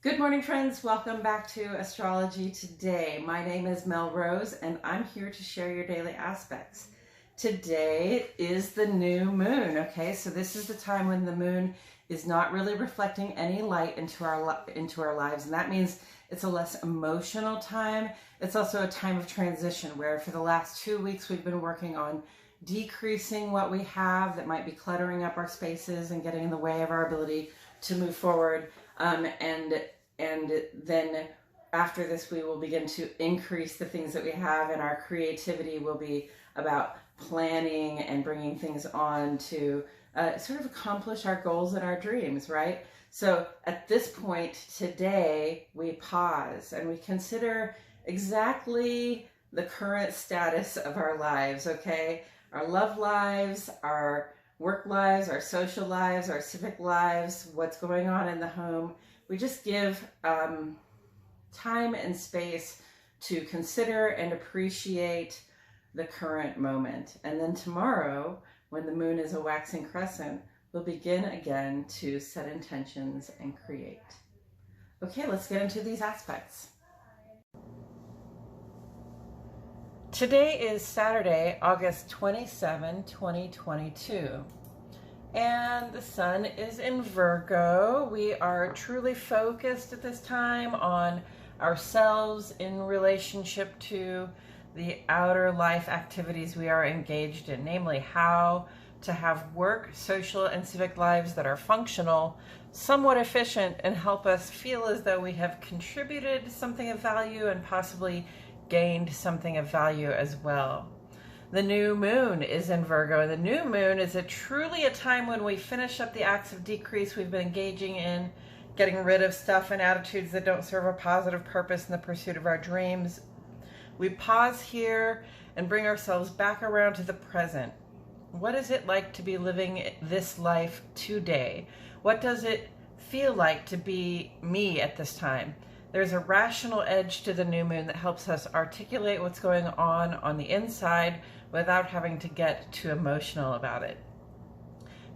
Good morning, friends. Welcome back to Astrology Today. My name is Mel Rose, and I'm here to share your daily aspects. Today is the new moon, okay? So this is the time when the moon is not really reflecting any light into our lives, and that means it's a less emotional time. It's also a time of transition where for the last 2 weeks we've been working on decreasing what we have that might be cluttering up our spaces and getting in the way of our ability to move forward. And then after this, we will begin to increase the things that we have, and our creativity will be about planning and bringing things on to sort of accomplish our goals and our dreams, right? So at this point today, we pause and we consider exactly the current status of our lives, okay? Our love lives, our work lives, our social lives, our civic lives, what's going on in the home. We just give time and space to consider and appreciate the current moment. And then tomorrow, when the moon is a waxing crescent, we'll begin again to set intentions and create. Okay, let's get into these aspects. Today is Saturday, August 27, 2022. And the sun is in Virgo. We are truly focused at this time on ourselves in relationship to the outer life activities we are engaged in, namely how to have work, social, and civic lives that are functional, somewhat efficient, and help us feel as though we have contributed something of value and possibly gained something of value as well. The new moon is in Virgo. The new moon is truly a time when we finish up the acts of decrease we've been engaging in, getting rid of stuff and attitudes that don't serve a positive purpose in the pursuit of our dreams. We pause here and bring ourselves back around to the present. What is it like to be living this life today? What does it feel like to be me at this time? There's a rational edge to the new moon that helps us articulate what's going on the inside without having to get too emotional about it.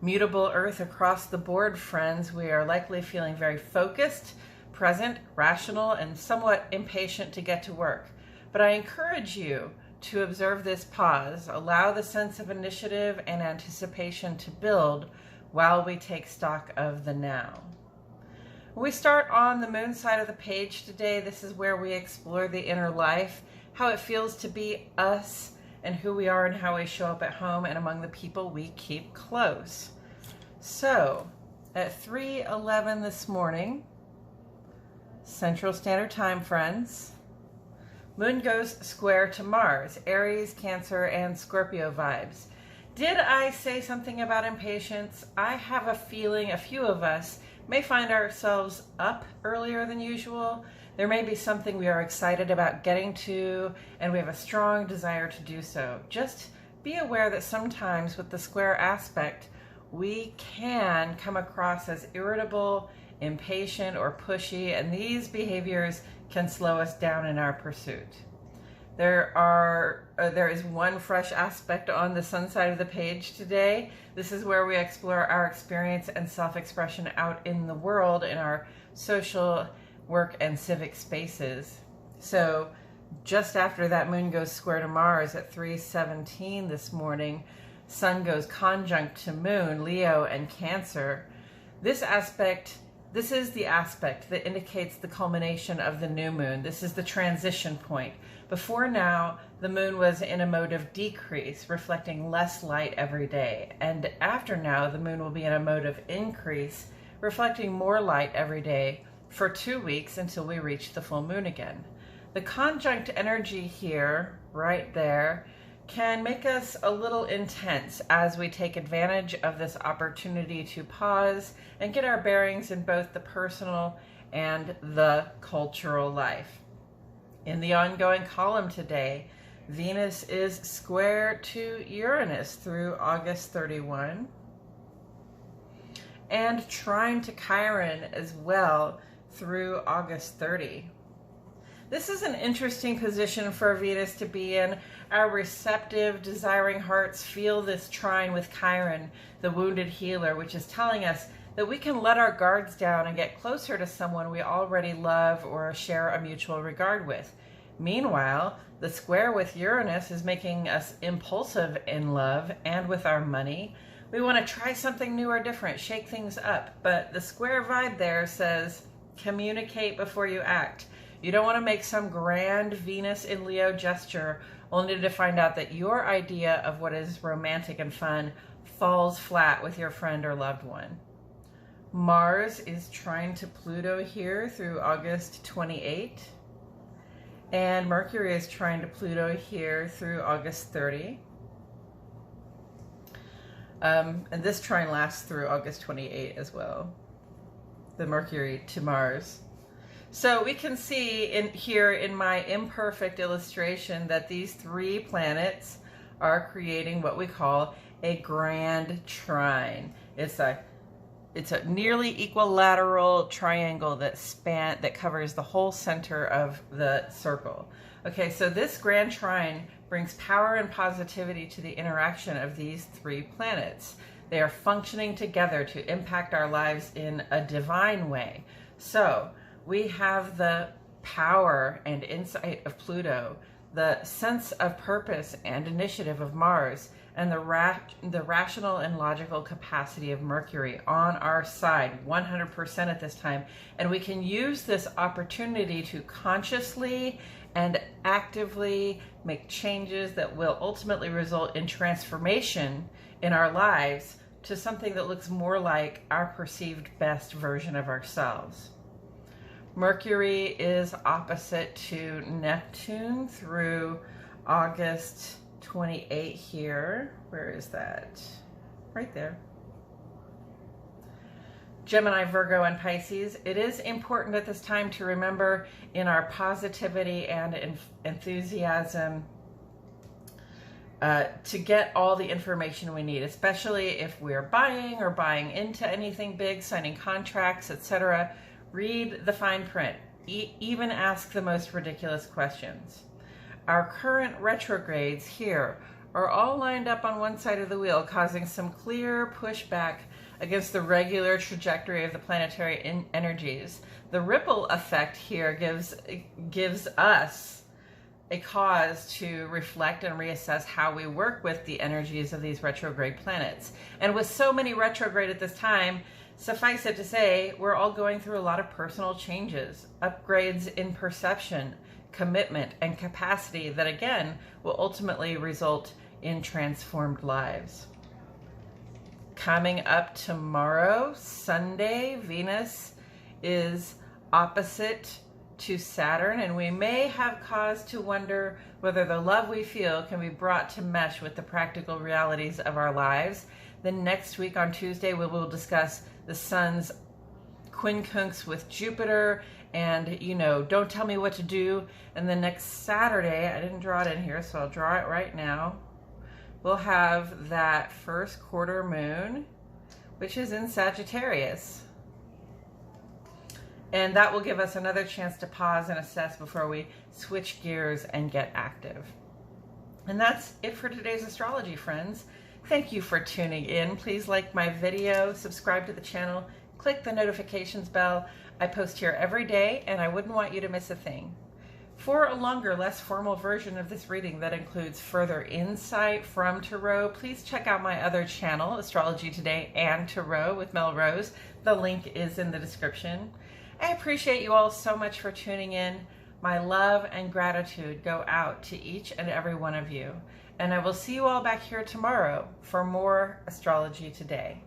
Mutable Earth across the board, friends. We are likely feeling very focused, present, rational, and somewhat impatient to get to work. But I encourage you to observe this pause, allow the sense of initiative and anticipation to build while we take stock of the now. We start on the moon side of the page today. This is where we explore the inner life, how it feels to be us, and who we are and how we show up at home and among the people we keep close. So, at 3:11 this morning, Central Standard Time, friends, moon goes square to Mars, Aries, Cancer, and Scorpio vibes. Did I say something about impatience? I have a feeling a few of us may find ourselves up earlier than usual. There may be something we are excited about getting to, and we have a strong desire to do so. Just be aware that sometimes with the square aspect, we can come across as irritable, impatient, or pushy, and these behaviors can slow us down in our pursuit. There is one fresh aspect on the sun side of the page today. This is where we explore our experience and self-expression out in the world in our social, work, and civic spaces. So just after that moon goes square to Mars at 3:17 this morning, sun goes conjunct to moon, Leo, and Cancer. This is the aspect that indicates the culmination of the new moon. This is the transition point. Before now, the moon was in a mode of decrease, reflecting less light every day. And after now, the moon will be in a mode of increase, reflecting more light every day for 2 weeks until we reach the full moon again. The conjunct energy here, right there, can make us a little intense as we take advantage of this opportunity to pause and get our bearings in both the personal and the cultural life. In the ongoing column today, Venus is square to Uranus through August 31 and trine to Chiron as well through August 30. This is an interesting position for Venus to be in. Our receptive, desiring hearts feel this trine with Chiron, the wounded healer, which is telling us that we can let our guards down and get closer to someone we already love or share a mutual regard with. Meanwhile, the square with Uranus is making us impulsive in love and with our money. We want to try something new or different, shake things up, but the square vibe there says communicate before you act. You don't want to make some grand Venus in Leo gesture only to find out that your idea of what is romantic and fun falls flat with your friend or loved one. Mars is trine to Pluto here through August 28, and Mercury is trine to Pluto here through August 30. And this trine lasts through August 28 as well, the Mercury to Mars. So we can see here in my imperfect illustration that these three planets are creating what we call a grand trine. It's a nearly equilateral triangle that covers the whole center of the circle. Okay, so this grand trine brings power and positivity to the interaction of these three planets. They are functioning together to impact our lives in a divine way. So we have the power and insight of Pluto, the sense of purpose and initiative of Mars, and the rational and logical capacity of Mercury on our side 100% at this time. And we can use this opportunity to consciously and actively make changes that will ultimately result in transformation in our lives to something that looks more like our perceived best version of ourselves. Mercury is opposite to Neptune through August 28 here. Where is that? Right there. Gemini, Virgo, and Pisces. It is important at this time to remember in our positivity and enthusiasm to get all the information we need, especially if we're buying or buying into anything big, signing contracts, etc. Read the fine print. Even ask the most ridiculous questions. Our current retrogrades here are all lined up on one side of the wheel, causing some clear pushback against the regular trajectory of the planetary energies. The ripple effect here gives us a cause to reflect and reassess how we work with the energies of these retrograde planets. And with so many retrograde at this time, suffice it to say, we're all going through a lot of personal changes, upgrades in perception, commitment, and capacity that again will ultimately result in transformed lives. Coming up tomorrow, Sunday, Venus is opposite to Saturn, and we may have cause to wonder whether the love we feel can be brought to mesh with the practical realities of our lives. Then next week on Tuesday, we will discuss the Sun's quincunx with Jupiter and, don't tell me what to do. And then next Saturday, I didn't draw it in here, so I'll draw it right now. We'll have that first quarter moon, which is in Sagittarius. And that will give us another chance to pause and assess before we switch gears and get active. And that's it for today's astrology, friends. Thank you for tuning in. Please like my video, subscribe to the channel, click the notifications bell. I post here every day, and I wouldn't want you to miss a thing. For a longer, less formal version of this reading that includes further insight from Tarot, please check out my other channel, Astrology Today and Tarot with Mel Rose. The link is in the description. I appreciate you all so much for tuning in. My love and gratitude go out to each and every one of you. And I will see you all back here tomorrow for more Astrology Today.